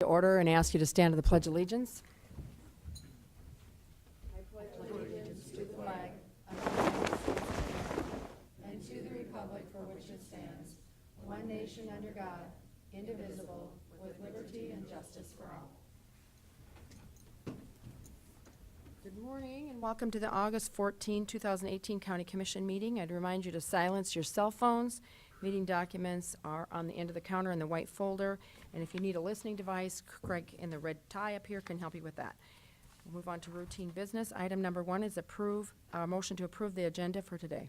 To order and ask you to stand to the Pledge of Allegiance. And to the republic for which it stands, one nation under God, indivisible, with liberty and justice for all. Good morning and welcome to the August 14, 2018 County Commission meeting. I'd remind you to silence your cell phones. Meeting documents are on the end of the counter in the white folder. And if you need a listening device, Craig in the red tie up here can help you with that. We'll move on to routine business. Item number 1 is motion to approve the agenda for today.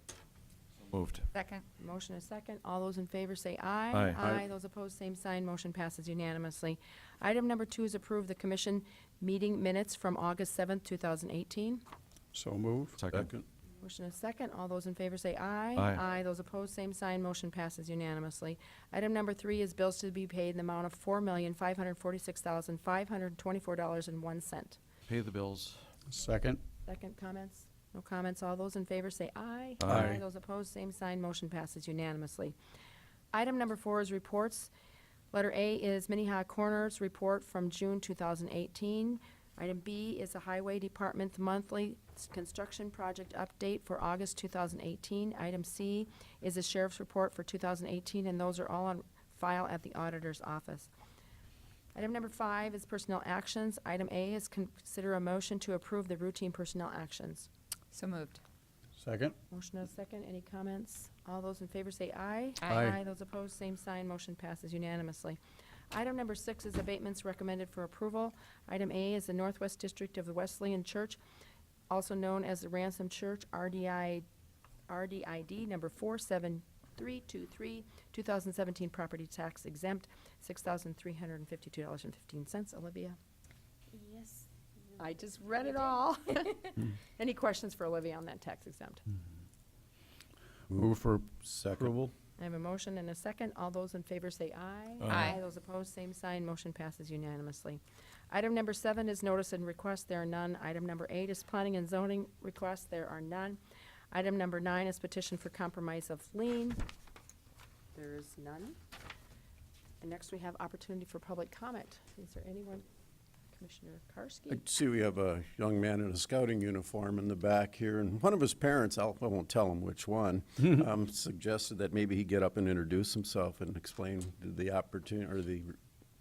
Moved. Second. Motion is second. All those in favor say aye. Aye. Aye. Those opposed, same sign. Motion passes unanimously. Item number 2 is approve the commission meeting minutes from August 7th, 2018. So moved. Second. Motion is second. All those in favor say aye. Aye. Aye. Those opposed, same sign. Motion passes unanimously. Item number 3 is bills to be paid in the amount of $4,546,524.01. Pay the bills. Second. Second, comments? No comments. All those in favor say aye. Aye. Those opposed, same sign. Motion passes unanimously. Item number 4 is reports. Letter A is Minnehaha Coroner's report from June 2018. Item B is the Highway Department monthly construction project update for August 2018. Item C is the Sheriff's report for 2018, and those are all on file at the Auditor's office. Item number 5 is personnel actions. Item A is consider a motion to approve the routine personnel actions. So moved. Second. Motion is second. Any comments? All those in favor say aye. Aye. Those opposed, same sign. Motion passes unanimously. Item number 6 is abatements recommended for approval. Item A is the Northwest District of the Wesleyan Church, also known as the Ransom Church, RDID number 47323, 2017 property tax exempt, $6,352.15. Olivia? Yes. I just read it all. Any questions for Olivia on that tax exempt? Move for approval. I have a motion and a second. All those in favor say aye. Aye. Those opposed, same sign. Motion passes unanimously. Item number 7 is notice and request. There are none. Item number 8 is planning and zoning requests. There are none. Item number 9 is petition for compromise of lien. There is none. And next we have opportunity for public comment. Is there anyone? Commissioner Karski? I see we have a young man in a scouting uniform in the back here, and one of his parents, I won't tell him which one, suggested that maybe he get up and introduce himself and explain the opportunity or the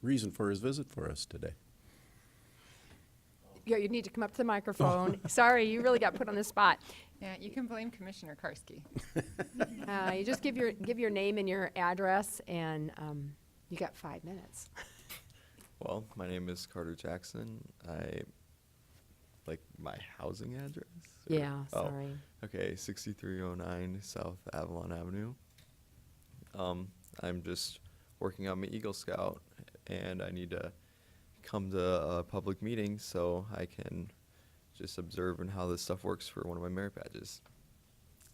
reason for his visit for us today. Yeah, you need to come up to the microphone. Sorry, you really got put on the spot. Yeah, you can blame Commissioner Karski. You just give your name and your address, and you got 5 minutes. Well, my name is Carter Jackson. I like my housing address? Or- Yeah, Oh, sorry. okay, 6309 South Avalon Avenue. I'm just working on my Eagle Scout, and I need to come to a public meeting so I can just observe and how this stuff works for one of my merit badges.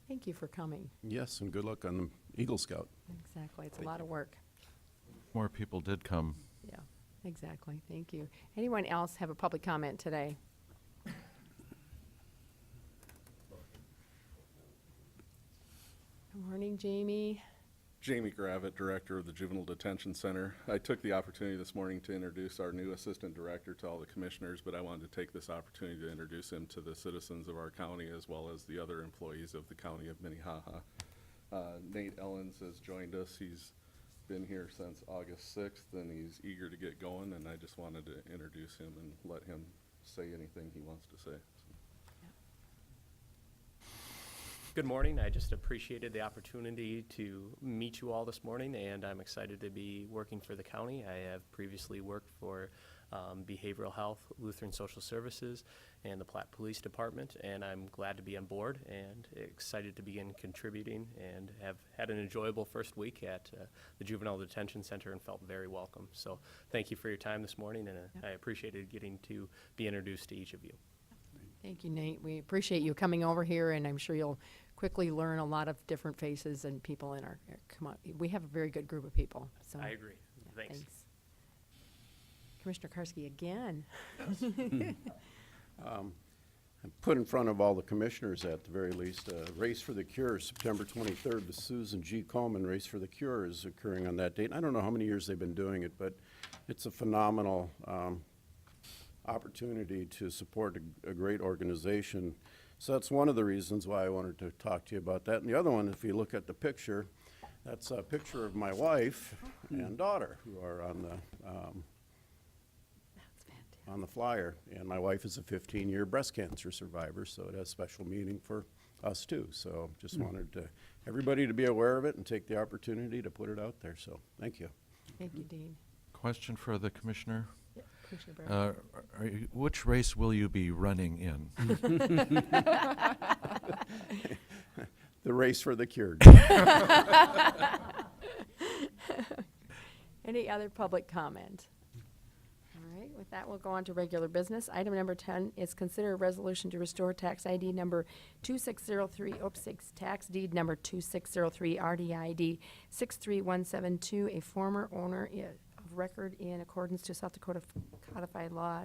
Thank you for coming. Yes, and good luck on the Eagle Scout. Exactly, it's a Thank lot you. of work. More people did come. Yeah, exactly, thank you. Anyone else have a public comment today? Good morning, Jamie. Jamie Gravitt, Director of the Juvenile Detention Center. I took the opportunity this morning to introduce our new Assistant Director to all the Commissioners, but I wanted to take this opportunity to introduce him to the citizens of our county as well as the other employees of the County of Minnehaha. Nate Ellens has joined us. He's been here since August 6th, and he's eager to get going, and I just wanted to introduce him and let him say anything he wants to say. Good morning. I just appreciated the opportunity to meet you all this morning, and I'm excited to be working for the county. I have previously worked for Behavioral Health, Lutheran Social Services, and the Platte Police Department, and I'm glad to be on board and excited to begin contributing, and have had an enjoyable first week at the Juvenile Detention Center and felt very welcome. So thank you for your time this morning, and I appreciated getting to be introduced to each of you. Thank you, Nate. We appreciate you coming over here, and I'm sure you'll quickly learn a lot of different faces and people in our we have a very good group of people. So I agree. yeah, Thanks. Commissioner Karski again. Put in front of all the commissioners at the very least, Race for the Cure, September 23rd, the Susan G. Coleman Race for the Cure is occurring on that date. I don't know how many years they've been doing it, but it's a phenomenal opportunity to support a great organization. So that's one of the reasons why I wanted to talk to you about that. And the other one, if you look at the picture, that's a picture of my wife and daughter who are on the flyer. And my wife is a 15-year breast cancer survivor, so it has special meaning for us too. So just wanted everybody to be aware of it and take the opportunity to put it out there. So thank you. Thank you, Dean. Question for the commissioner. Commissioner Barrett. Which race will you be running in? The race for the cure. Any other public comment? All right, with that, we'll go on to regular business. Item number 10 is consider a resolution to restore tax ID number 2603, tax deed number 2603, RDID 63172, a former owner of record in accordance to South Dakota Codified Law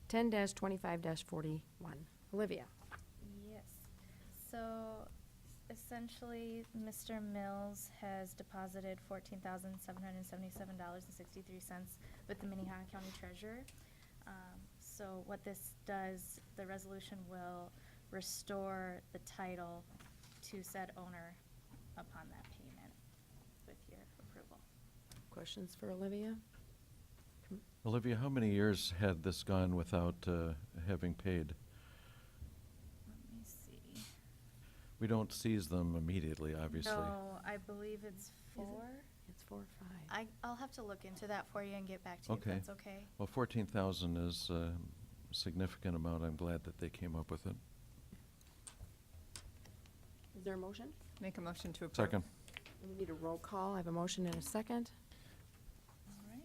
10-25-41. Olivia. Yes. So essentially, Mr. Mills has deposited $14,777.63 with the Minnehaha County Treasurer. So what this does, the resolution will restore the title to said owner upon that payment with your approval. Questions for Olivia? Olivia, how many years had this gone without having paid? Let me see. We don't seize them immediately, obviously. No, I believe it's 4. It's 4 or 5. I'll have to look into that for you and get back to you Okay. if that's okay. Well, 14,000 is a significant amount. I'm glad that they came up with it. Is there a motion? Make a motion to approve. Second. We need a roll call. I have a motion and a second. All right.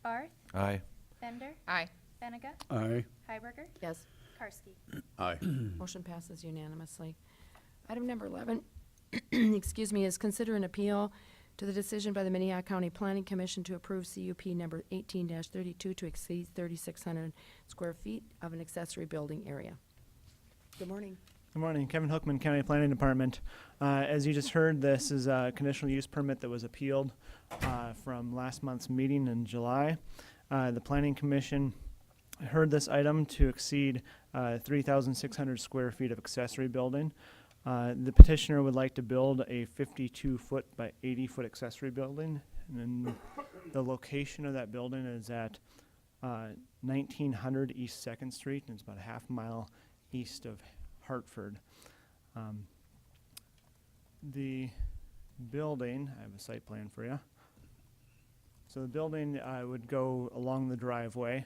Barth, Aye. Bender, Aye. Benega, Aye. Heiberger, Yes. Karski. Aye. Motion passes unanimously. Item number 11, excuse me, is consider an appeal to the decision by the Minnehaha County Planning Commission to approve CUP number 18-32 to exceed 3,600 square feet of an accessory building area. Good morning. Good morning, Kevin Hookman, County Planning Department. As you just heard, this is a conditional use permit that was appealed from last month's meeting in July. The Planning Commission heard this item to exceed 3,600 square feet of accessory building. The petitioner would like to build a 52-foot by 80-foot accessory building, and then the location of that building is at 1900 East 2nd Street, and it's about a half mile east of Hartford. The building, I have a site plan for you. So the building would go along the driveway.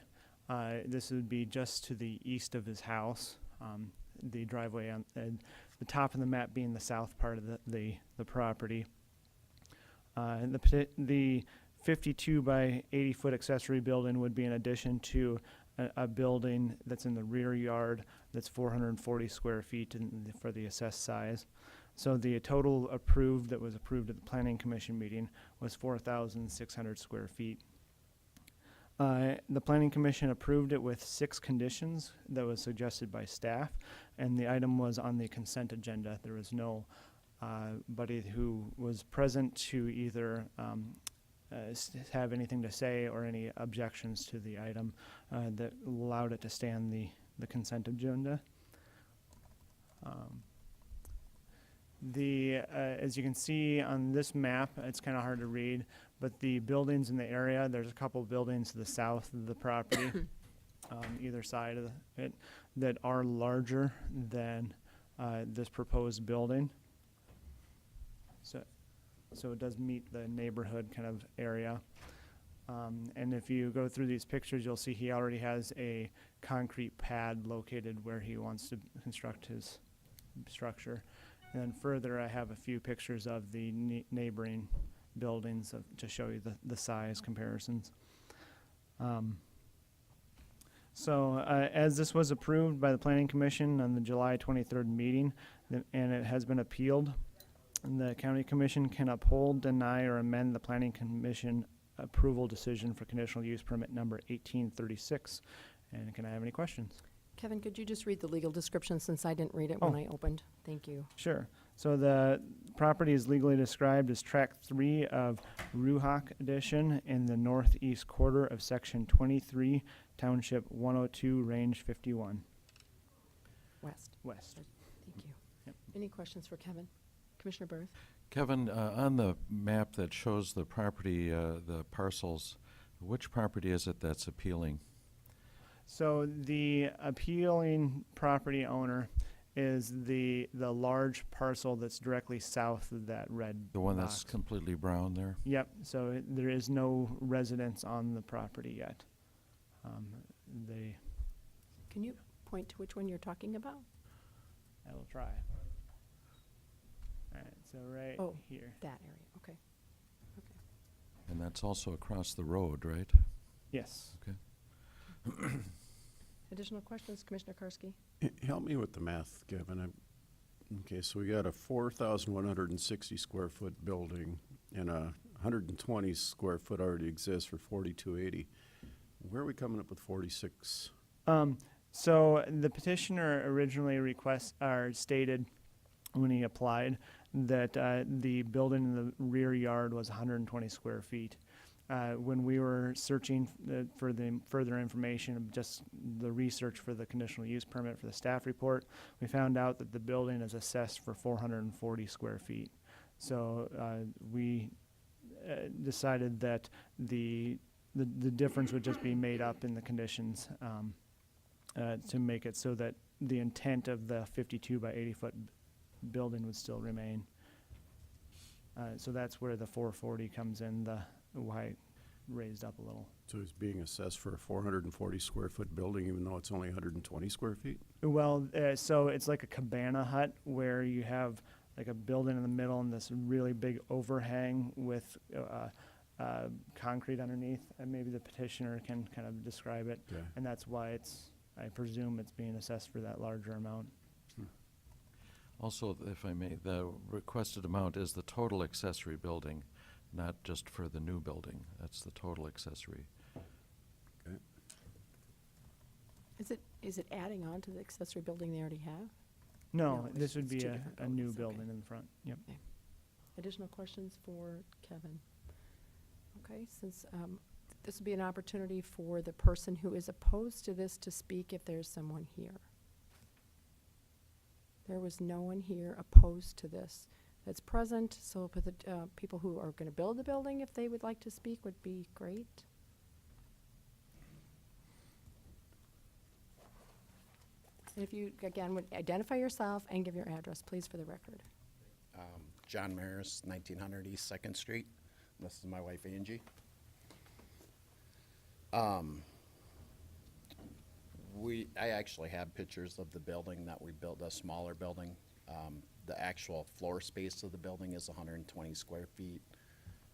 This would be just to the east of his house. The driveway on the top of the map being the south part of the property. And the 52 by 80 foot accessory building would be in addition to a building that's in the rear yard that's 440 square feet for the assessed size. So the total approved that was approved at the Planning Commission meeting was 4,600 square feet. The Planning Commission approved it with 6 conditions that was suggested by staff, and the item was on the consent agenda. There was no body who was present to either have anything to say or any objections to the item that allowed it to stay on the consent agenda. As you can see on this map, it's kind of hard to read, but the buildings in the area, there's a couple of buildings to the south of the property, either side of it, that are larger than this proposed building. So it does meet the neighborhood kind of area. And if you go through these pictures, you'll see he already has a concrete pad located where he wants to construct his structure. And then further, I have a few pictures of the neighboring buildings to show you the size comparisons. As this was approved by the Planning Commission on the July 23rd meeting, and it has been appealed, the County Commission can uphold, deny, or amend the Planning Commission approval decision for conditional use permit number 1836. And can I have any questions? Kevin, could you just read the legal description since I didn't read it when I opened? Thank you. Sure. So the property is legally described as Tract 3 of Ruhak Edition in the northeast quarter of Section 23, Township 102, Range 51, West. west. Thank you. Yep. Any questions for Kevin? Commissioner Berth? Kevin, on the map that shows the property, the parcels, which property is it that's appealing? So the appealing property owner is the large parcel that's directly south of that red The one box. that's completely brown there? Yep, so there is no residence on the property yet. They, Can you point to which one you're talking about? I will try. All right, so right Oh. here. That area, okay. Okay. And that's also across the road, right? Yes. Okay. Additional questions, Commissioner Karski? Help me with the math, Kevin. Okay, so we got a 4,160 square foot building and a 120 square foot already exists for 4,280. Where are we coming up with 46? So the petitioner originally stated when he applied that the building in the rear yard was 120 square feet. When we were searching for the further information of just the research for the conditional use permit for the staff report, we found out that the building is assessed for 440 square feet. So we decided that the difference would just be made up in the conditions to make it so that the intent of the 52 by 80 foot building would still remain. So that's where the 440 comes in, why it raised up a little. So he's being assessed for a 440 square foot building even though it's only 120 square feet? Well, so it's like a cabana hut where you have like a building in the middle and this really big overhang with concrete underneath. And maybe the petitioner can kind of describe it. Okay. And that's why I presume it's being assessed for that larger amount. Also, if I may, the requested amount is the total accessory building, not just for the new building. That's the total accessory. Okay. Is it adding on to the accessory building they already have? No, No, this would it's be two a different new buildings, okay. building in the front. Yep. Additional questions for Kevin? Okay, since this would be an opportunity for the person who is opposed to this to speak if there's someone here. There was no one here opposed to this that's present, so for the people who are going to build the building, if they would like to speak, would be great. And if you, again, would identify yourself and give your address, please, for the record. John Maris, 1900 East 2nd Street. This is my wife Angie. I actually have pictures of the building that we built, a smaller building. The actual floor space of the building is 120 square feet,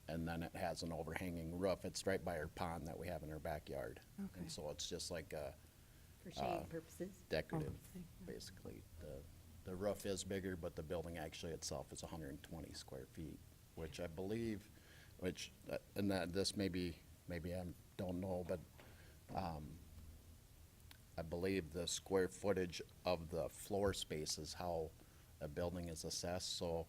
and then it has an overhanging roof. It's right by our pond that we have in our backyard. Okay. And so it's just like a For shade purposes. decorative, okay. basically. The roof is bigger, but the building actually itself is 120 square feet, which I believe, and that this maybe I don't know, but I believe the square footage of the floor space is how a building is assessed. So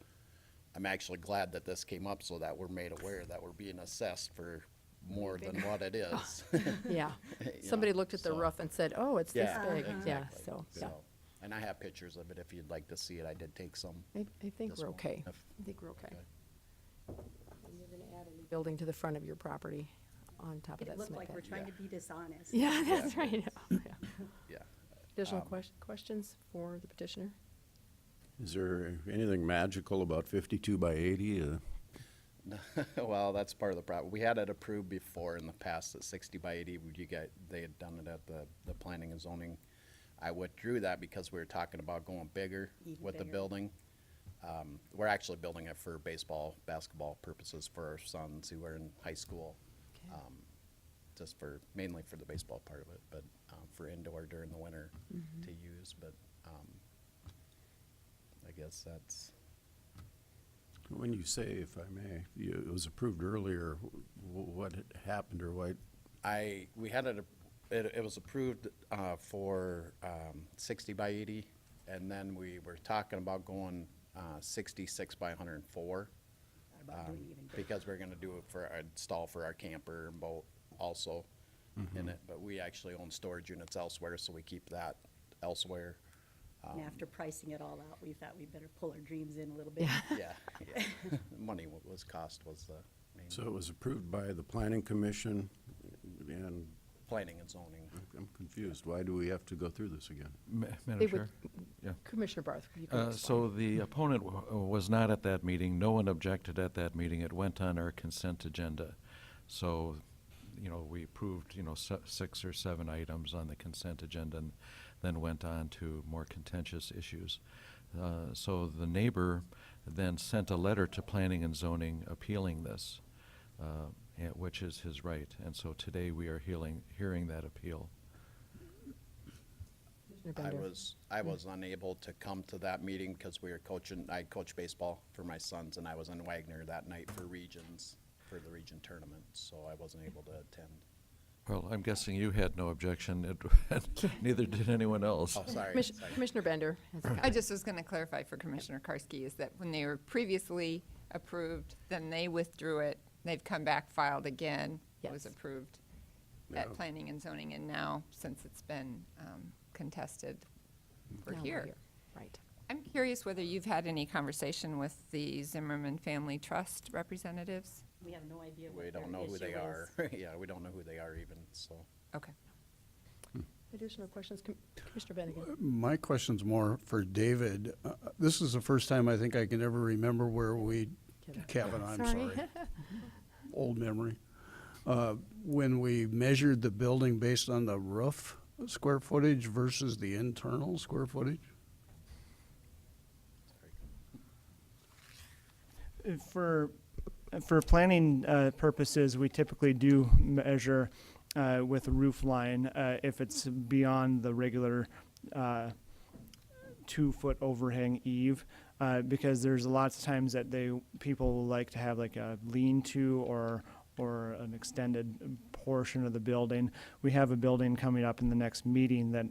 I'm actually glad that this came up so that we're made aware that we're being assessed for more than what it is. Yeah. You Somebody know, looked at the so- roof and said, oh, it's this Yeah, big. Yeah, exactly. so, yeah. And I have pictures of it if you'd like to see it. I did take some. I think this we're one, okay. if- I think we're okay. Okay. And you're going to add a new building to the front of your property on top of that It looked cement like pad. we're trying to be dishonest. Yeah, that's right. Yeah. Yeah. Additional questions for the petitioner? Is there anything magical about 52 by 80? Well, that's part of the problem. We had it approved before in the past at 60 by 80. They had done it at the planning and zoning. I withdrew that because we were talking about going bigger Even with the bigger. building. We're actually building it for baseball, basketball purposes for our sons who are in high school. Okay. Just mainly for the baseball part of it, but for indoor during the winter Mm-hmm. to use. But I guess that's. When you say, if I may, it was approved earlier, what had happened or what? We had it was approved for 60 by 80, and then we were talking about going 66 by 104. Because we're gonna do it for a stall for our camper and boat also in it, but we actually own storage units elsewhere, so we keep that elsewhere. And after pricing it all out, we thought we better pull our dreams in a little bit. Yeah, money was the main. So it was approved by the planning commission, and Planning and zoning. I'm confused. Why do we have to go through this again? They Madam Chair? would- Yeah. Commissioner Barth, you can So explain. the opponent was not at that meeting. No one objected at that meeting. It went on our consent agenda. So, we approved, 6 or 7 items on the consent agenda and then went on to more contentious issues. So the neighbor then sent a letter to planning and zoning appealing this, which is his right. And so today we are hearing that appeal. Commissioner Bender. I was unable to come to that meeting because we were I coach baseball for my sons, and I was in Wagner that night for the region tournament, so I wasn't able to attend. Well, I'm guessing you had no objection, neither did anyone else. Oh, sorry. Commissioner Bender. has a I just was going to clarify for Commissioner Karski is that when they were previously approved, then they withdrew it. They've come back, filed again. It was Yes. approved Yeah. at planning and zoning, and now, since it's been contested, we're Now here. Right. I'm curious whether you've had any conversation with the Zimmerman Family Trust representatives? We have no idea We what don't their know who they issue are. is. Yeah, we don't know who they are even, so. Okay. Additional questions? Commissioner Bennigan. My question's more for David. This is the first time I think I can ever remember where Kevin, I'm sorry. Old memory. When we measured the building based on the roof square footage versus the internal square footage? For planning purposes, we typically do measure with a roof line if it's beyond the regular 2-foot overhang eave, because there's lots of times that people like to have like a lean-to or an extended portion of the building. We have a building coming up in the next meeting that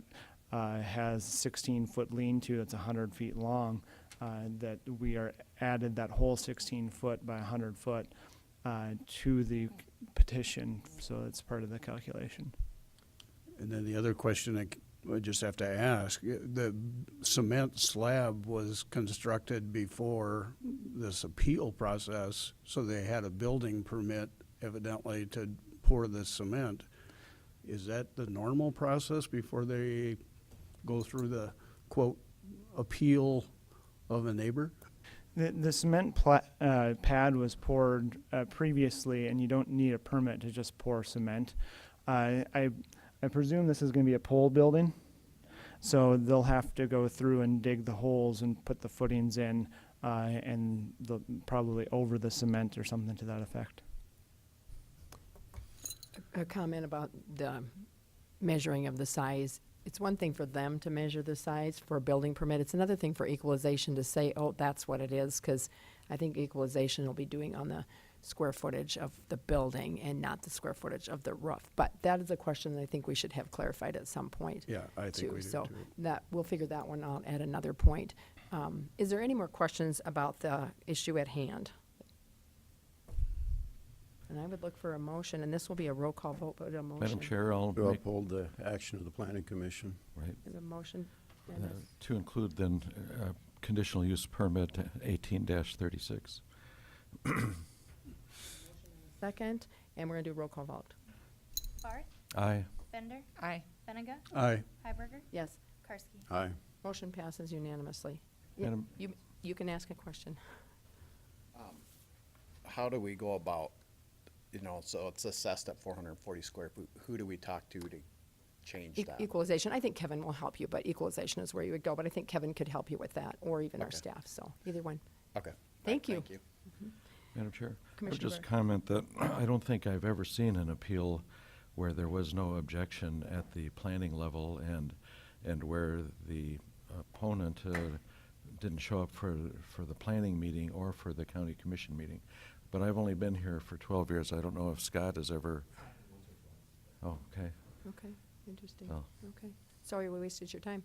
has 16-foot lean-to that's 100 feet long. That we are added that whole 16-foot by 100-foot to the petition, so it's part of the calculation. And then the other question I just have to ask, the cement slab was constructed before this appeal process, so they had a building permit evidently to pour the cement. Is that the normal process before they go through the, quote, appeal of a neighbor? The cement pad was poured previously, and you don't need a permit to just pour cement. I presume this is going to be a pole building, so they'll have to go through and dig the holes and put the footings in, and they'll probably over the cement or something to that effect. A comment about the measuring of the size. It's one thing for them to measure the size for a building permit. It's another thing for equalization to say, oh, that's what it is, because I think equalization will be doing on the square footage of the building and not the square footage of the roof. But that is a question that I think we should have clarified at some point. Yeah, I think too. we do So too. that, we'll figure that one out at another point. Is there any more questions about the issue at hand? And I would look for a motion, and this will be a roll call vote, but a motion. Madam Chair, I'll To make, uphold the action of the planning commission. right, Is a motion? uh, Dennis? to include then conditional use permit 18-36. Second, and we're gonna do a roll call vote. Barth, Aye. Bender, Aye. Benega, Aye. Hiberger, Yes, Karski. Aye. motion passes unanimously. Yeah, Madam- you can ask a question. How do we go about, so it's assessed at 440 square feet. Who do we talk to change that? Equalization, I think Kevin will help you, but equalization is where you would go, but I think Kevin could help you with that, or even our Okay. staff, so either one. Okay. Thank you. Thank you. Madam Chair, I would Commissioner just Barr. comment that I don't think I've ever seen an appeal where there was no objection at the planning level and where the opponent didn't show up for the planning meeting or for the county commission meeting. But I've only been here for 12 years. I don't know if Scott has ever. Oh, okay. Okay, interesting, Oh. okay. Sorry we wasted your time.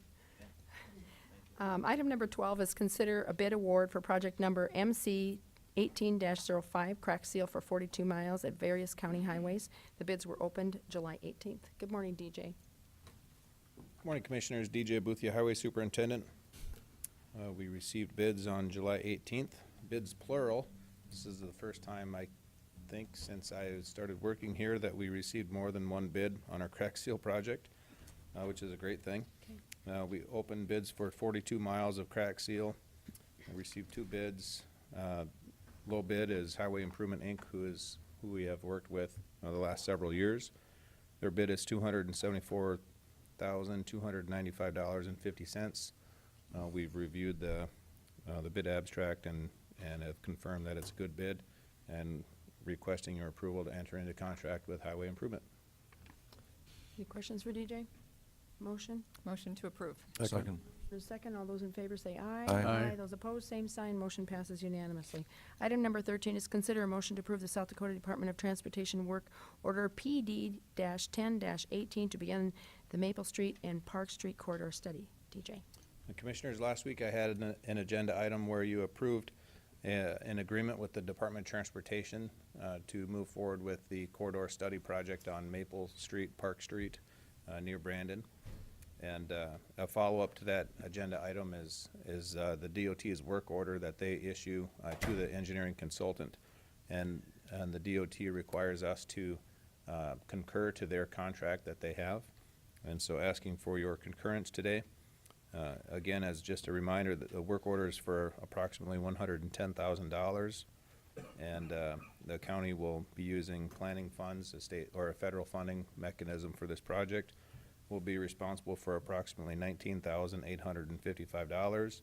Item number 12 is consider a bid award for project number MC 18-05, crack seal for 42 miles at various county highways. The bids were opened July 18th. Good morning, DJ. Good morning, Commissioners. DJ Boothia, Highway Superintendent. We received bids on July 18th, bids plural. This is the first time, I think, since I started working here that we received more than one bid on our crack seal project, which is a great thing. We opened bids for 42 miles of crack seal. We received 2 bids. Low bid is Highway Improvement, Inc., who we have worked with the last several years. Their bid is $274,295.50. We've reviewed the bid abstract and have confirmed that it's a good bid and requesting your approval to enter into contract with Highway Improvement. Any questions for DJ? Motion? Motion to approve. Second. For a second, all those in favor say aye. Aye. Those opposed, same sign. Motion passes unanimously. Item number 13 is consider a motion to approve the South Dakota Department of Transportation Work Order PD-10-18 to begin the Maple Street and Park Street corridor study. DJ. Commissioners, last week I had an agenda item where you approved an agreement with the Department of Transportation to move forward with the corridor study project on Maple Street, Park Street, near Brandon. And a follow-up to that agenda item is the DOT's work order that they issue to the engineering consultant. And the DOT requires us to concur to their contract that they have. And so asking for your concurrence today. Again, as just a reminder, that the work order is for approximately $110,000. And the county will be using planning funds, a state or a federal funding mechanism for this project. Will be responsible for approximately $19,855,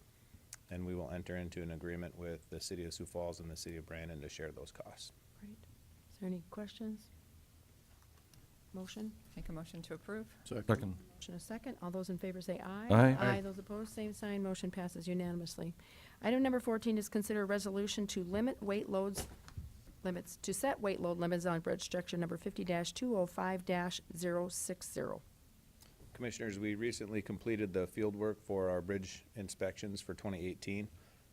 and we will enter into an agreement with the City of Sioux Falls and the City of Brandon to share those costs. Great. Is there any questions? Motion? Make a motion to approve. Second. Motion a second. All those in favor say aye. Aye. Aye. Those opposed, same sign. Motion passes unanimously. Item number 14 is consider a resolution to limit weight loads limits, to set weight load limits on bridge structure number 50-205-060. Commissioners, we recently completed the field work for our bridge inspections for 2018,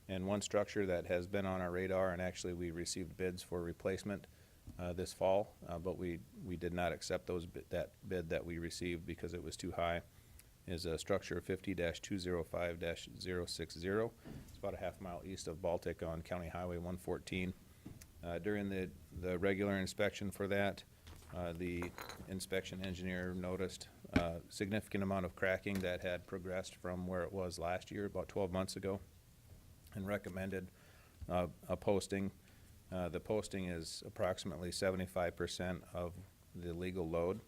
and one structure that has been on our radar, and actually we received bids for replacement this fall, but we did not accept that bid that we received because it was too high, is a structure 50-205-060. It's about a half mile east of Baltic on County Highway 114. During the regular inspection for that, the inspection engineer noticed a significant amount of cracking that had progressed from where it was last year, about 12 months ago, and recommended a posting. The posting is approximately 75% of the legal load,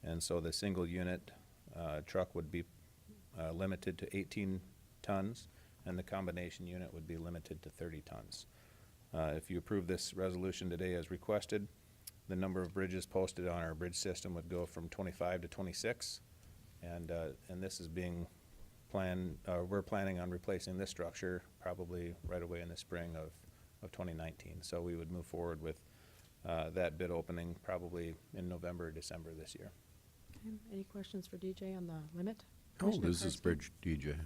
and so the single unit truck would be limited to 18 tons, and the combination unit would be limited to 30 tons. If you approve this resolution today as requested, the number of bridges posted on our bridge system would go from 25 to 26, and this is being planned. We're planning on replacing this structure probably right away in the spring of 2019. So we would move forward with that bid opening probably in November or December this year. Okay. Any questions for DJ on the limit? How old is this bridge, DJ?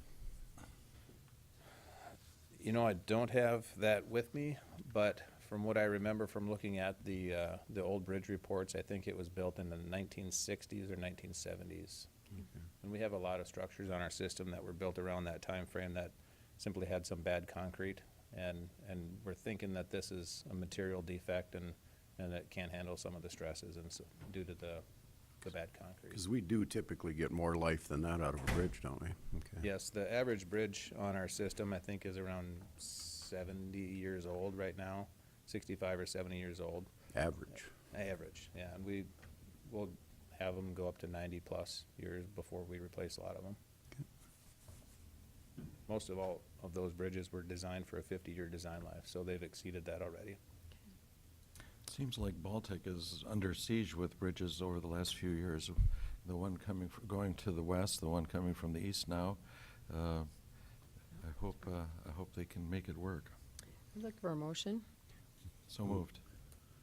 You know, I don't have that with me, but from what I remember from looking at the old bridge reports, I think it was built in the 1960s or 1970s. Okay. And we have a lot of structures on our system that were built around that time frame that simply had some bad concrete, and we're thinking that this is a material defect and it can't handle some of the stresses and so, due to the bad concrete. Because we do typically get more life than that out of a bridge, don't we? Okay. Yes, the average bridge on our system, I think, is around 70 years old right now, 65 or 70 years old. Average. Average, yeah, and we will have them go up to 90-plus years before we replace a lot of them. Okay. Most of all of those bridges were designed for a 50-year design life, so they've exceeded that already. Seems like Baltic is under siege with bridges over the last few years. The one going to the west, the one coming from the east now. I hope they can make it work. I'd look for a motion. So moved.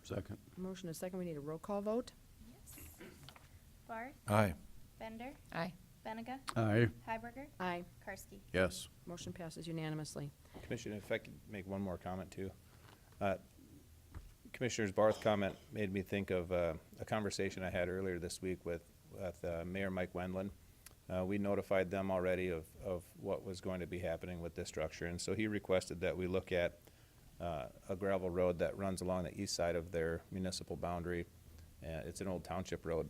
Second. Motion a second. We need a roll call vote. Yes. Barth, Aye. Bender, Aye. Benega. Aye. Hiberger. Aye. Karski. Yes. Motion passes unanimously. Commissioner, if I could make one more comment too. Commissioner's Barth comment made me think of a conversation I had earlier this week with Mayor Mike Wendland. We notified them already of what was going to be happening with this structure, and so he requested that we look at a gravel road that runs along the east side of their municipal boundary. It's an old township road,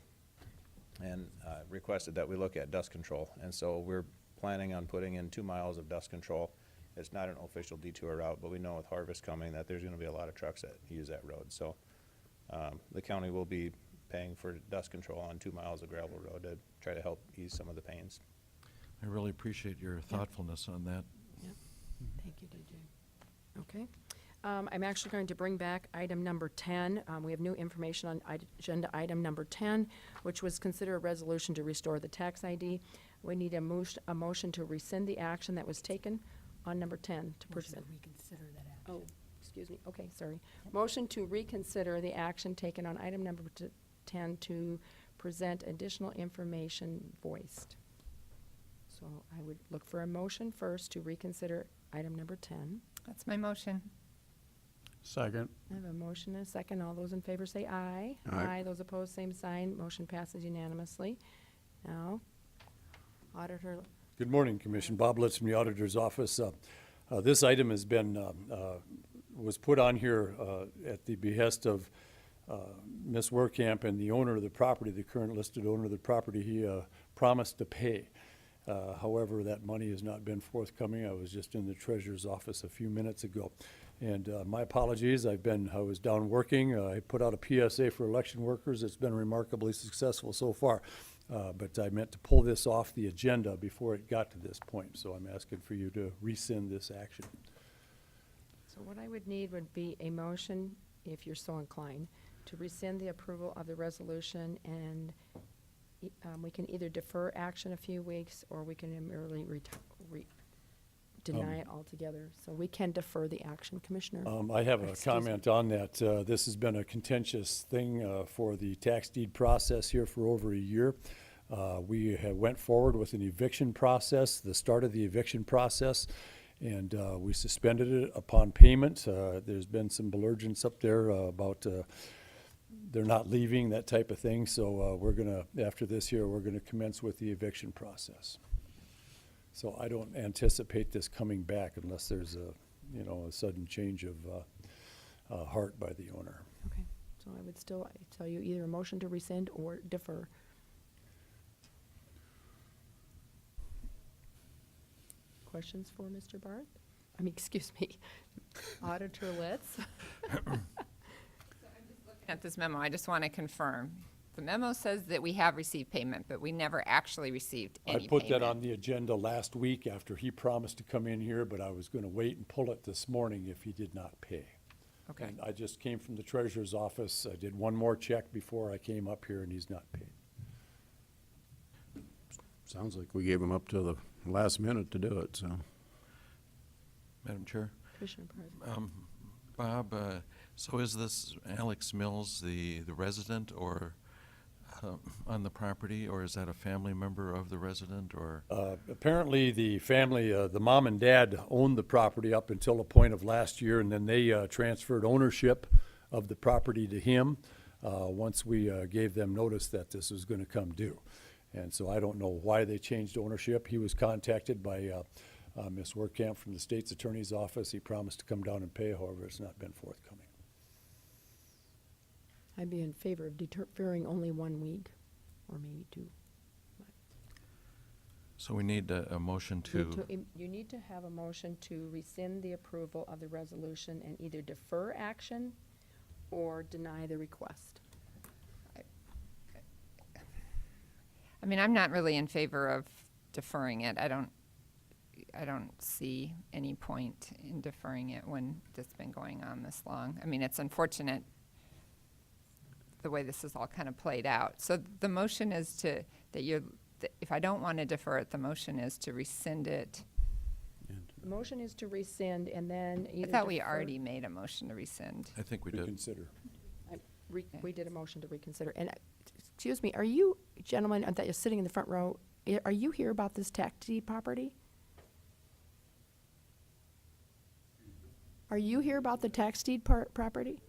and requested that we look at dust control. And so we're planning on putting in 2 miles of dust control. It's not an official detour route, but we know with harvest coming that there's gonna be a lot of trucks that use that road. So the county will be paying for dust control on 2 miles of gravel road to try to help ease some of the pains. I really appreciate your thoughtfulness on that. Yep. Thank you, DJ. Okay. I'm actually going to bring back item number 10. We have new information on agenda item number 10, which was consider a resolution to restore the tax ID. We need a motion to rescind the action that was taken on number 10 to present. Reconsider that action. Oh, excuse me. Okay, sorry. Motion to reconsider the action taken on item number 10 to present additional information voiced. So I would look for a motion first to reconsider item number 10. That's my motion. Second. I have a motion and a second. All those in favor say aye. Aye. Those opposed, same sign. Motion passes unanimously. Now, Auditor, Good morning, Commission. Bob Litz from the Auditor's Office. This item has been, was put on here at the behest of Ms. Werkamp and the owner of the property, the current listed owner of the property. He promised to pay. However, that money has not been forthcoming. I was just in the treasurer's office a few minutes ago. And my apologies, I was down working. I put out a PSA for election workers. It's been remarkably successful so far. But I meant to pull this off the agenda before it got to this point. So I'm asking for you to rescind this action. so what I would need would be a motion, if you're so inclined, to rescind the approval of the resolution, and we can either defer action a few weeks, or we can merely deny it altogether. So we can defer the action, Commissioner. I have a Excuse me. comment on that. This has been a contentious thing for the tax deed process here for over a year. We went forward with an eviction process, the start of the eviction process, and we suspended it upon payment. There's been some belligerence up there about they're not leaving, that type of thing. So we're gonna, after this here, we're gonna commence with the eviction process. So I don't anticipate this coming back unless there's a sudden change of heart by the owner. Okay, so I would still tell you either a motion to rescind or defer. Questions for Mr. Barth? Excuse me, Auditor Litz? At this memo, I just want to confirm. The memo says that we have received payment, but we never actually received any I put that payment. on the agenda last week after he promised to come in here, but I was gonna wait and pull it this morning if he did not pay. Okay. And I just came from the treasurer's office. I did one more check before I came up here, and he's not paid. Sounds like we gave him up to the last minute to do it, so. Madam Chair? Commissioner Barth? Bob, so is this Alex Mills the resident or on the property, or is that a family member of the resident, or? Apparently, the family, the mom and dad owned the property up until a point of last year, and then they transferred ownership of the property to him once we gave them notice that this was going to come due. And so I don't know why they changed ownership. He was contacted by Ms. Werkamp from the state's attorney's office. He promised to come down and pay, however, it's not been forthcoming. I'd be in favor of deferring only 1 week, or maybe 2. So we need a motion to, You need to have a motion to rescind the approval of the resolution and either defer action or deny the request. I'm not really in favor of deferring it. I don't see any point in deferring it when this has been going on this long. It's unfortunate the way this is all kind of played out. So the motion is if I don't want to defer it, the motion is to rescind it. The motion is to rescind and then I either thought we defer- already made a motion to rescind. I think we did. Reconsider. We did a motion to reconsider. And, excuse me, are you gentlemen that are sitting in the front row, Are you here about this tax deed property? Are you here about the tax deed property?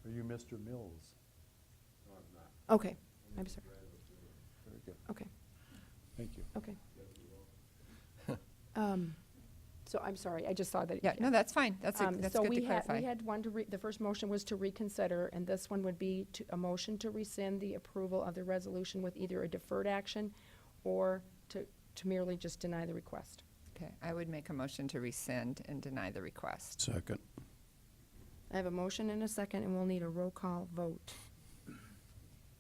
Are you Mr. Mills? Okay, I'm sorry. Very good. Okay, Thank you. okay. So I'm sorry, I just saw that. Yeah, no, that's fine. That's So good to clarify. we had one the first motion was to reconsider, and this one would be a motion to rescind the approval of the resolution with either a deferred action or to merely just deny the request. Okay, I would make a motion to rescind and deny the request. Second. I have a motion and a second, and we'll need a roll call vote.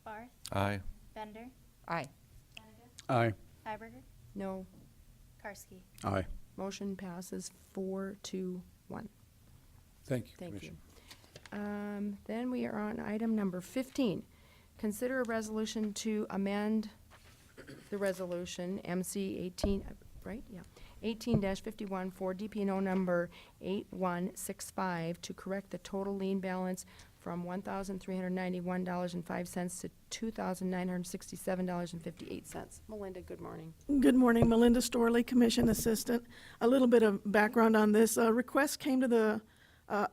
Barth, Aye. Bender, Aye. Benega, Aye. Hiberger, No. Karski. Aye. Motion passes 4-1. Thank you, Thank you. Commissioner. Then we are on item number 15. Consider a resolution to amend the resolution MC 18, right? Yeah. 18-51 for DPNO number 8165 to correct the total lien balance from $1,391.05 to $2,967.58. Melinda, good morning. Good morning, Melinda Storley, Commission Assistant. A little bit of background on this. A request came to the, a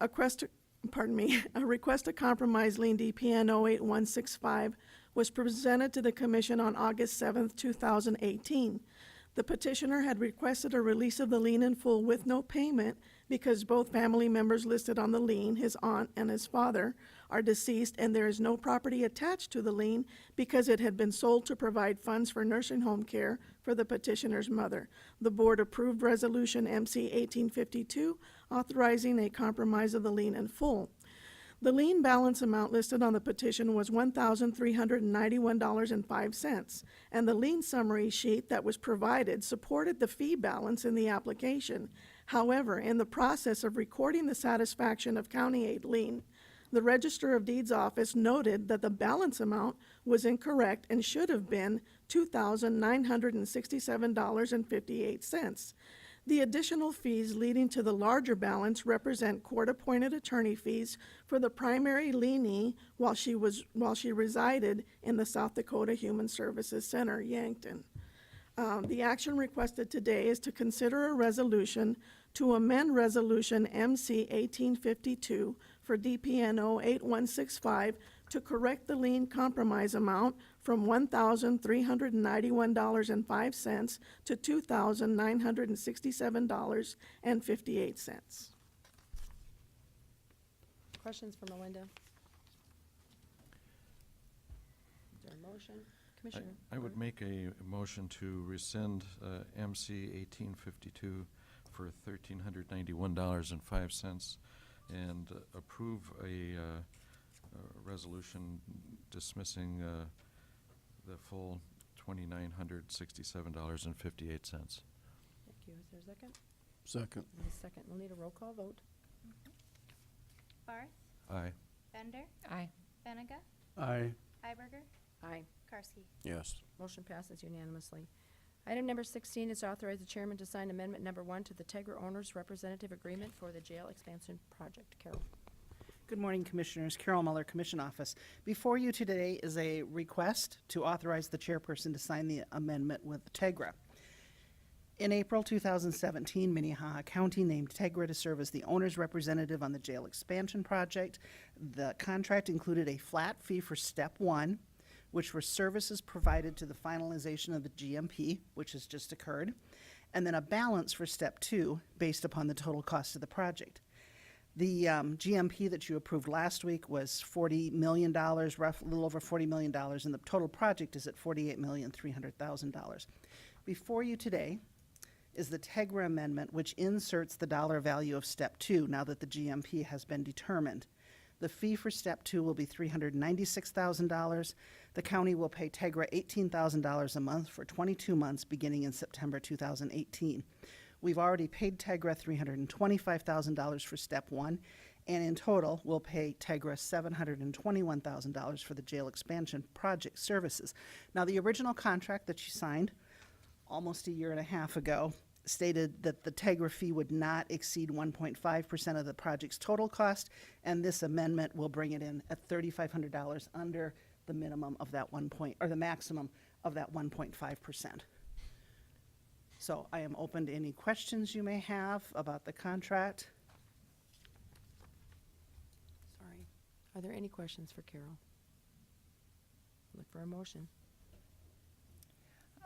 request to compromise lien DPN 08165 was presented to the Commission on August 7th, 2018. The petitioner had requested a release of the lien in full with no payment because both family members listed on the lien, his aunt and his father, are deceased, and there is no property attached to the lien because it had been sold to provide funds for nursing home care for the petitioner's mother. The board approved Resolution MC 1852, authorizing a compromise of the lien in full. The lien balance amount listed on the petition was $1,391.05, and the lien summary sheet that was provided supported the fee balance in the application. However, in the process of recording the satisfaction of county aid lien, the Register of Deeds office noted that the balance amount was incorrect and should have been $2,967.58. The additional fees leading to the larger balance represent court-appointed attorney fees for the primary lienee while she resided in the South Dakota Human Services Center, Yankton. The action requested today is to consider a resolution to amend Resolution MC 1852 for DPNO 8165 to correct the lien compromise amount from $1,391.05 to $2,967.58. Questions for Melinda? Is there a motion? Commissioner? I would make a motion to rescind MC 1852 for $1,391.05 and approve a resolution dismissing the full $2,967.58. Thank you. Is there a second? Second. And a second. We'll need a roll call vote. Barth, Aye. Bender, Aye. Benega, Aye. Hiberger, Aye. Karski. Yes. Motion passes unanimously. Item number 16 is to authorize the chairman to sign amendment number 1 to the Tegra Owners Representative Agreement for the Jail Expansion Project. Carol. Good morning, Commissioners. Carol Muller, Commission Office. Before you today is a request to authorize the chairperson to sign the amendment with Tegra. In April 2017, Minnehaha County named Tegra to serve as the owner's representative on the jail expansion project. The contract included a flat fee for Step 1, which were services provided to the finalization of the GMP, which has just occurred, and then a balance for Step 2 based upon the total cost of the project. The GMP that you approved last week was $40 million, a little over $40 million, and the total project is at $48,300,000. Before you today is the Tegra amendment, which inserts the dollar value of Step 2 now that the GMP has been determined. The fee for Step 2 will be $396,000. The county will pay Tegra $18,000 a month for 22 months beginning in September 2018. We've already paid Tegra $325,000 for Step 1, and in total, we'll pay Tegra $721,000 for the jail expansion project services. Now, the original contract that you signed almost a year and a half ago stated that the Tegra fee would not exceed 1.5% of the project's total cost, and this amendment will bring it in at $3,500 under the minimum of that the maximum of that 1.5%. So I am open to any questions you may have about the contract. Sorry. Are there any questions for Carol? Look for a motion.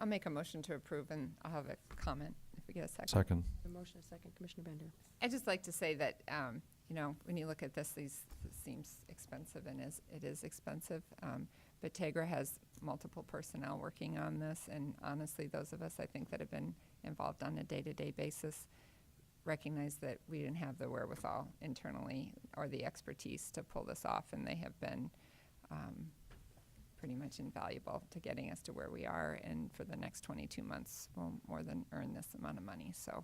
I'll make a motion to approve, and I'll have a comment if we get a second. Second. A motion, a second. Commissioner Bender. I'd just like to say that, when you look at this seems expensive, and it is expensive. But Tegra has multiple personnel working on this, and honestly, those of us, I think, that have been involved on a day-to-day basis recognize that we didn't have the wherewithal internally or the expertise to pull this off, and they have been pretty much invaluable to getting us to where we are, and for the next 22 months, we'll more than earn this amount of money. So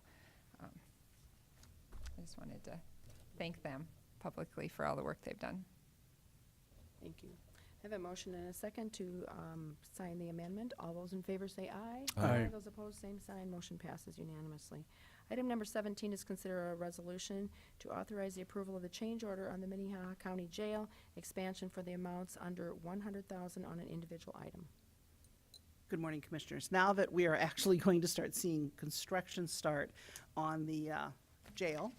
I just wanted to thank them publicly for all the work they've done. Thank you. I have a motion and a second to sign the amendment. All those in favor say aye. Aye. Those opposed, same sign. Motion passes unanimously. Item number 17 is consider a resolution to authorize the approval of the change order on the Minnehaha County Jail expansion for the amounts under $100,000 on an individual item. Good morning, Commissioners. Now that we are actually going to start seeing construction start on the jail,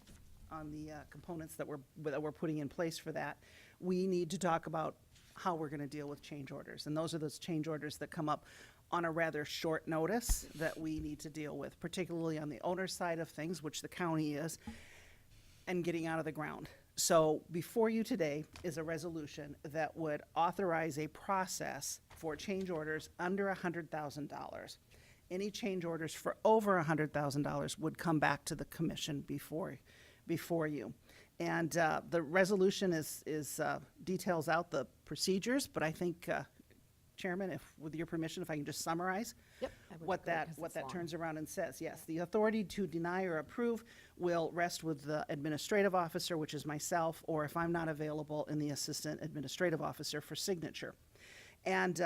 on the components that we're putting in place for that, we need to talk about how we're going to deal with change orders. And those are those change orders that come up on a rather short notice that we need to deal with, particularly on the owner side of things, which the county is, and getting out of the ground. So before you today is a resolution that would authorize a process for change orders under $100,000. Any change orders for over $100,000 would come back to the commission before you. And the resolution details out the procedures, but I think, Chairman, with your permission, if I can just summarize Yep. I would what agree, that 'cause what it's that long. turns around and says. Yes, the authority to deny or approve will rest with the administrative officer, which is myself, or if I'm not available, in the assistant administrative officer for signature. And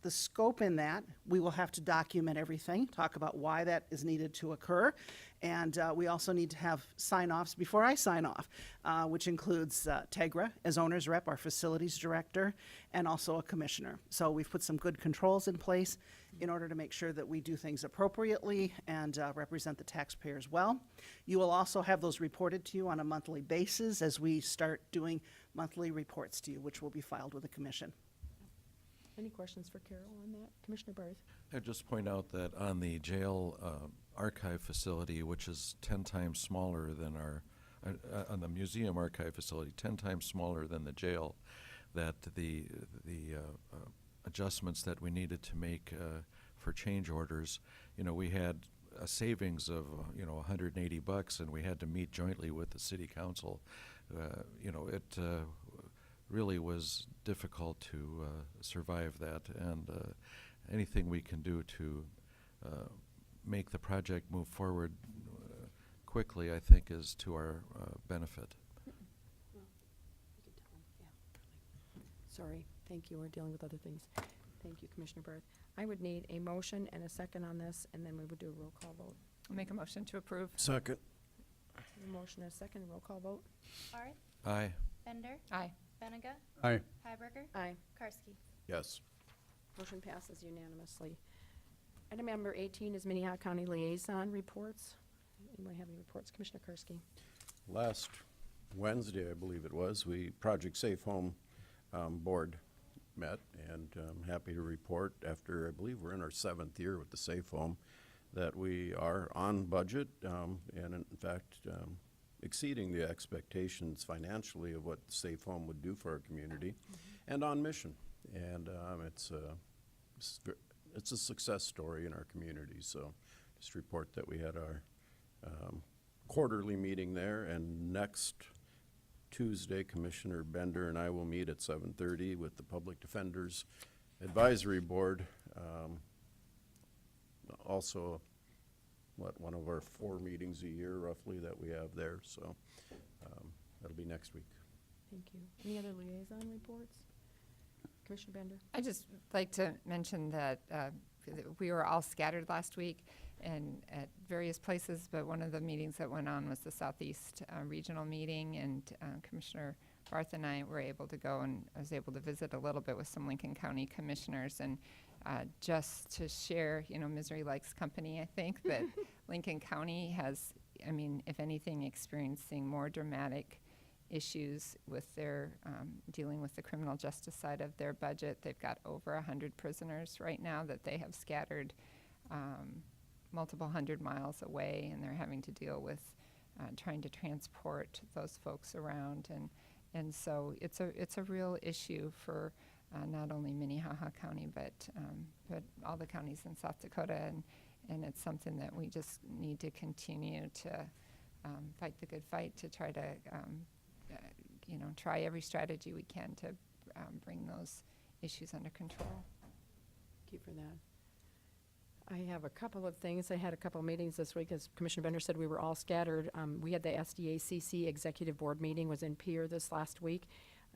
the scope in that, we will have to document everything, talk about why that is needed to occur. And we also need to have sign-offs before I sign off, which includes Tegra as owner's rep, our facilities director, and also a commissioner. So we've put some good controls in place in order to make sure that we do things appropriately and represent the taxpayers well. You will also have those reported to you on a monthly basis as we start doing monthly reports to you, which will be filed with the commission. Any questions for Carol on that? Commissioner Barth? I'd just point out that on the jail archive facility, which is 10 times smaller than on the museum archive facility, 10 times smaller than the jail, that the adjustments that we needed to make for change orders, we had a savings of, $180, and we had to meet jointly with the city council. It really was difficult to survive that, and anything we can do to make the project move forward quickly, I think, is to our benefit. Sorry, thank you, we're dealing with other things. Thank you, Commissioner Barth. I would need a motion and a second on this, and then we would do a roll call vote. I'll make a motion to approve. Second. A motion and a second, roll call vote. Barth, Aye. Bender, Aye. Benega, Aye. Hiberger, Aye. Karski. Yes. Motion passes unanimously. Item number 18 is Minnehaha County Liaison Reports. Anybody have any reports? Commissioner Karski. Last Wednesday, I believe it was, Project Safe Home Board met, and I'm happy to report, after I believe we're in our 7th year with the Safe Home, that we are on budget, and in fact, exceeding the expectations financially of what the Safe Home would do for our community, and on mission. And it's a success story in our community. So just report that we had our quarterly meeting there, and next Tuesday, Commissioner Bender and I will meet at 7:30 with the Public Defenders Advisory Board. Also, one of our 4 meetings a year roughly that we have there. So that'll be next week. Thank you. Any other liaison reports? Commissioner Bender? I'd just like to mention that we were all scattered last week and at various places, but one of the meetings that went on was the Southeast Regional Meeting, and Commissioner Barth and I were able to go, and I was able to visit a little bit with some Lincoln County commissioners, and just to share, misery likes company, I think, that Lincoln County has, if anything, experiencing more dramatic issues with their dealing with the criminal justice side of their budget. They've got over 100 prisoners right now that they have scattered multiple hundred miles away, and they're having to deal with trying to transport those folks around, and so it's a real issue for not only Minnehaha County but all the counties in South Dakota, and it's something that we just need to continue to fight the good fight to try to try every strategy we can to bring those issues under control. Thank you for that. I have a couple of things. I had a couple of meetings this week. As Commissioner Bender said, we were all scattered. We had the SDACC Executive Board meeting was in Pierre this last week.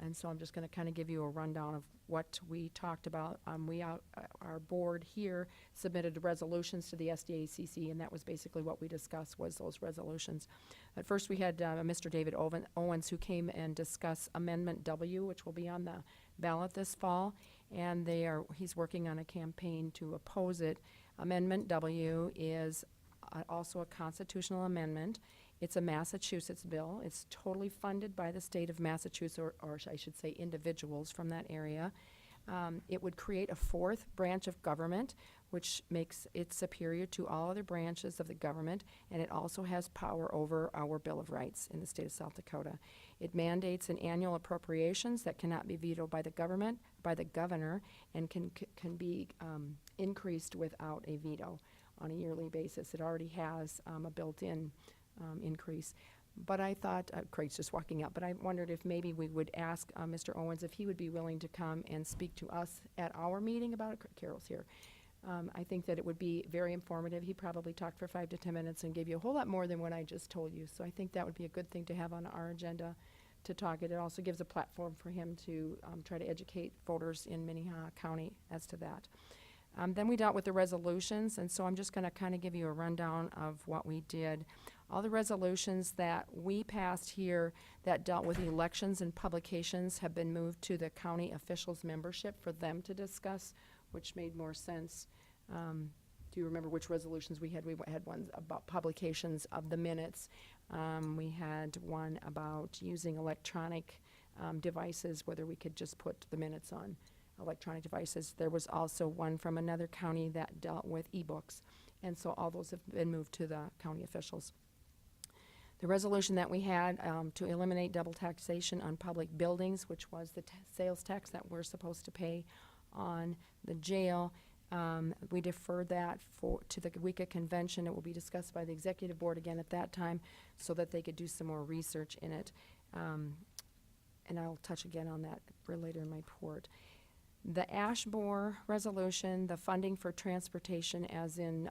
And so I'm just going to kind of give you a rundown of what we talked about. Our board here submitted resolutions to the SDACC, and that was basically what we discussed was those resolutions. At first, we had Mr. David Owens, who came and discussed Amendment W, which will be on the ballot this fall, and he's working on a campaign to oppose it. Amendment W is also a constitutional amendment. It's a Massachusetts bill. It's totally funded by the state of Massachusetts, or I should say individuals from that area. It would create a fourth branch of government, which makes it superior to all other branches of the government, and it also has power over our Bill of Rights in the state of South Dakota. It mandates an annual appropriations that cannot be vetoed by the governor, and can be increased without a veto on a yearly basis. It already has a built-in increase. But I thought, Craig's just walking up, but I wondered if maybe we would ask Mr. Owens if he would be willing to come and speak to us at our meeting about it. Carol's here. I think that it would be very informative. He probably talked for 5 to 10 minutes and gave you a whole lot more than what I just told you. So I think that would be a good thing to have on our agenda to talk. It also gives a platform for him to try to educate voters in Minnehaha County as to that. Then we dealt with the resolutions, and so I'm just going to kind of give you a rundown of what we did. All the resolutions that we passed here that dealt with elections and publications have been moved to the county officials' membership for them to discuss, which made more sense. Do you remember which resolutions we had? We had one about publications of the minutes. We had one about using electronic devices, whether we could just put the minutes on electronic devices. There was also one from another county that dealt with e-books, and so all those have been moved to the county officials. The resolution that we had to eliminate double taxation on public buildings, which was the sales tax that we're supposed to pay on the jail, we deferred that to the WICA convention. It will be discussed by the executive board again at that time so that they could do some more research in it. And I'll touch again on that for later in my report. The Ashmore resolution, the funding for transportation, as in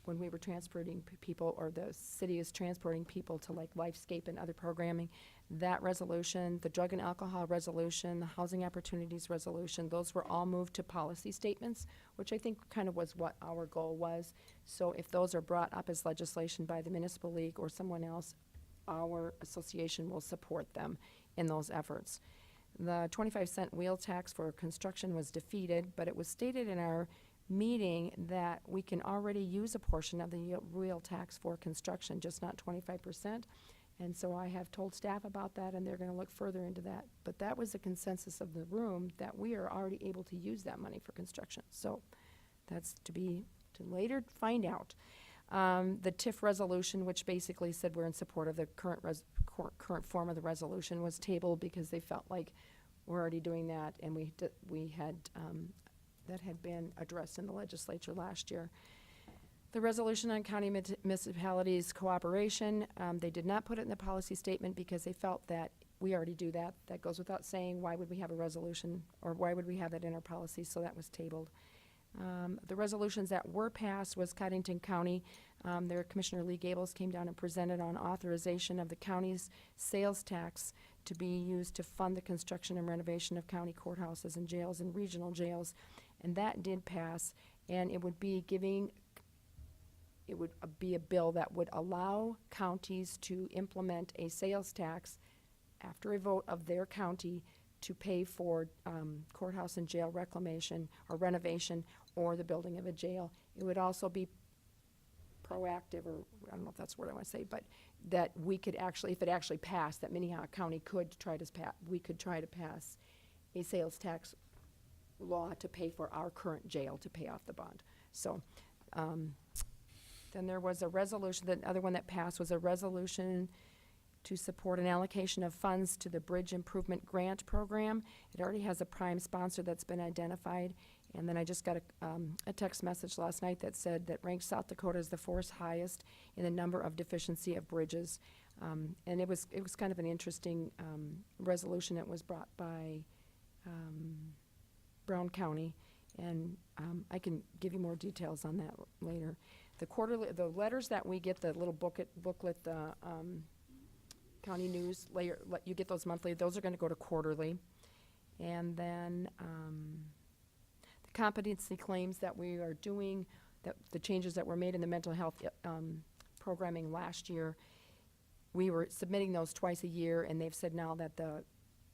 when we were transporting people, or the city is transporting people to like Lifescape and other programming, that resolution, the drug and alcohol resolution, the housing opportunities resolution, those were all moved to policy statements, which I think kind of was what our goal was. So if those are brought up as legislation by the municipal league or someone else, our association will support them in those efforts. The 25-cent wheel tax for construction was defeated, but it was stated in our meeting that we can already use a portion of the wheel tax for construction, just not 25%. And so I have told staff about that, and they're going to look further into that. But that was the consensus of the room, that we are already able to use that money for construction. So that's to later find out. The TIF resolution, which basically said we're in support of the current form of the resolution, was tabled because they felt like we're already doing that, and we had that had been addressed in the legislature last year. The resolution on county municipalities cooperation, they did not put it in the policy statement because they felt that we already do that. That goes without saying. Why would we have a resolution, or why would we have that in our policy? So that was tabled. The resolutions that were passed was Cottington County. Their Commissioner Lee Gables came down and presented on authorization of the county's sales tax to be used to fund the construction and renovation of county courthouses and jails and regional jails. And that did pass, and it would be a bill that would allow counties to implement a sales tax after a vote of their county to pay for courthouse and jail reclamation or renovation or the building of a jail. It would also be proactive, or I don't know if that's the word I want to say, but that we could actually, if it actually passed, that Minnehaha County could try to we could try to pass a sales tax law to pay for our current jail to pay off the bond. So, then there was a resolution, the other one that passed was a resolution to support an allocation of funds to the Bridge Improvement Grant Program. It already has a prime sponsor that's been identified. And then I just got a text message last night that said that ranked South Dakota as the fourth highest in the number of deficiency of bridges. And it was kind of an interesting resolution. It was brought by Brown County, and I can give you more details on that later. The letters that we get, the little booklet, the county news layer, you get those monthly. Those are going to go to quarterly, and then the competency claims that we are doing, that the changes that were made in the mental health programming last year. We were submitting those twice a year, and they've said now that the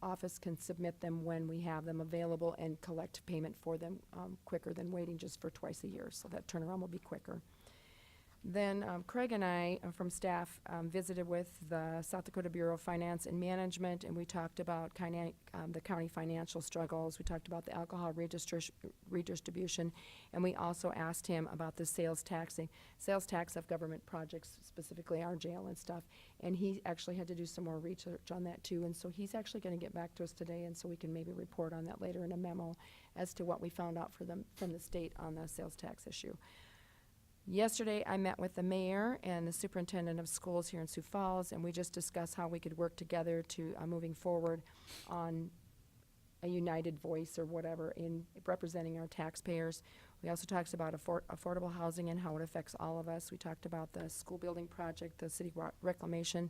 office can submit them when we have them available and collect payment for them quicker than waiting just for twice a year. So that turnaround will be quicker. Then Craig and I from staff visited with the South Dakota Bureau of Finance and Management, and we talked about the county financial struggles. We talked about the alcohol redistribution, and we also asked him about the sales tax of government projects, specifically our jail and stuff. And he actually had to do some more research on that too, and so he's actually going to get back to us today, and so we can maybe report on that later in a memo as to what we found out from the state on the sales tax issue. Yesterday, I met with the mayor and the superintendent of schools here in Sioux Falls, and we just discussed how we could work together to moving forward on a united voice or whatever in representing our taxpayers. We also talked about affordable housing and how it affects all of us. We talked about the school building project, the city reclamation,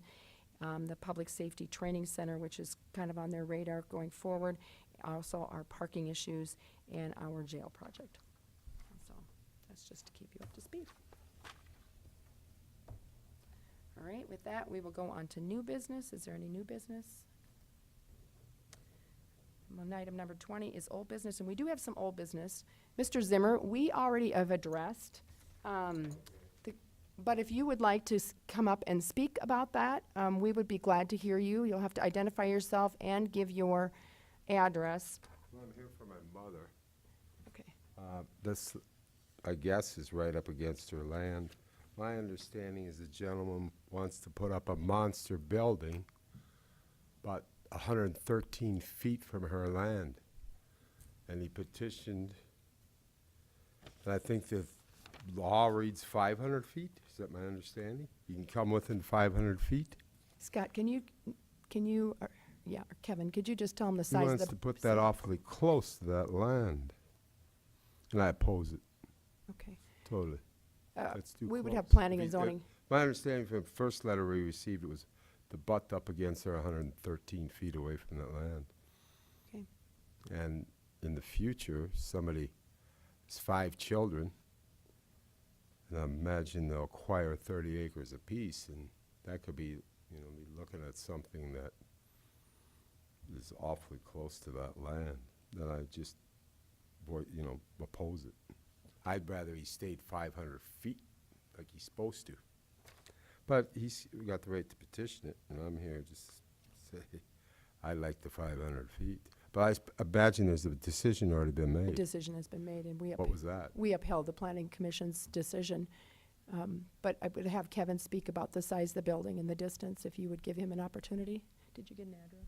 the public safety training center, which is kind of on their radar going forward, also our parking issues, and our jail project. That's just to keep you up to speed. All right, with that, we will go on to new business. Is there any new business? Item number 20 is old business, and we do have some old business. Mr. Zimmer, we already have addressed, but if you would like to come up and speak about that, we would be glad to hear you. You'll have to identify yourself and give your address. Well, I'm here for my mother. Okay. This, I guess, is right up against her land. My understanding is the gentleman wants to put up a monster building, but 113 feet from her land. And he petitioned, and I think the law reads 500 feet. Is that my understanding? You can come within 500 feet? Scott, can you, yeah, Kevin, could you just tell him the He size of the... wants to put that awfully close to that land. And I oppose it. Okay. Totally. That's too we would close. have planning If and he- zoning. My understanding from the first letter we received, it was to butt up against her 113 feet away from that land. Okay. And in the future, somebody has 5 children, and I imagine they'll acquire 30 acres apiece, and that could be, be looking at something that is awfully close to that land. Then I just, oppose it. I'd rather he stayed 500 feet like he's supposed to. But he's got the right to petition it, and I'm here just to say I like the 500 feet. But I imagine there's a decision already been A made. decision has been made, and What was that? we upheld the planning commission's decision. But I would have Kevin speak about the size of the building and the distance, if you would give him an opportunity. Did you get an address?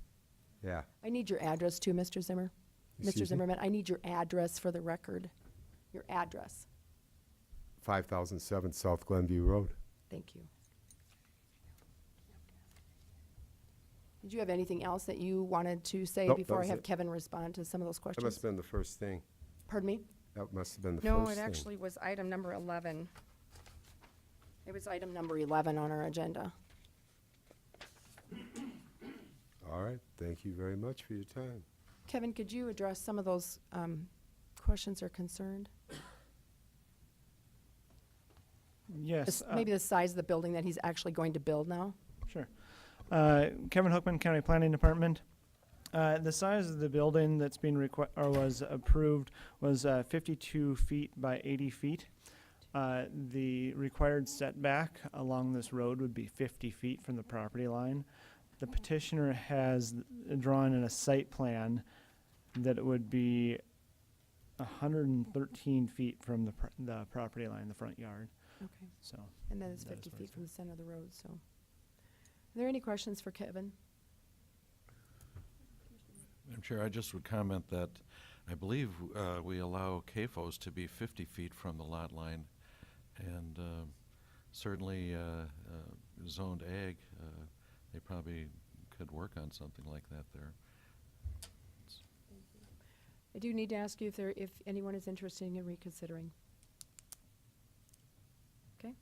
Yeah. I need your address too, Mr. Zimmer. Excuse Mr. me? Zimmerman, I need your address for the record. Your address. 5007 South Glenview Road. Thank you. Did you have anything else that you wanted to say Nope, before that I was have it. Kevin respond to some of those That questions? must have been the first thing. Pardon me? That must have been the No, first it thing. actually was item number 11. It was item number 11 on our agenda. All right. Thank you very much for your time. Kevin, could you address some of those questions or concerned? Yes. Maybe the size of the building that he's actually going to build now? Sure. Kevin Hookman, County Planning Department. The size of the building that's being or was approved was 52 feet by 80 feet. The required setback along this road would be 50 feet from the property line. The petitioner has drawn in a site plan that it would be 113 feet from the property line, the front yard. Okay. So. And then it's that is 50 what feet it's from the center of the road, so. Are there any questions for Kevin? Madam Chair, I just would comment that I believe we allow CAFOs to be 50 feet from the lot line, and certainly zoned ag, they probably could work on something like that there. I do need to ask you if anyone is interested in reconsidering. Okay.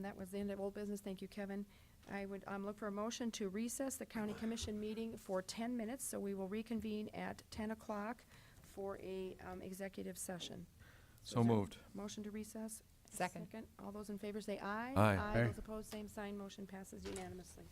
That was the end of old business. Thank you, Kevin. I would look for a motion to recess the county commission meeting for 10 minutes, so we will reconvene at 10 o'clock for a executive session. So is there a moved. Motion to recess? Second. All those in favor say aye. Aye. Aye. Those opposed, same sign. Motion passes unanimously.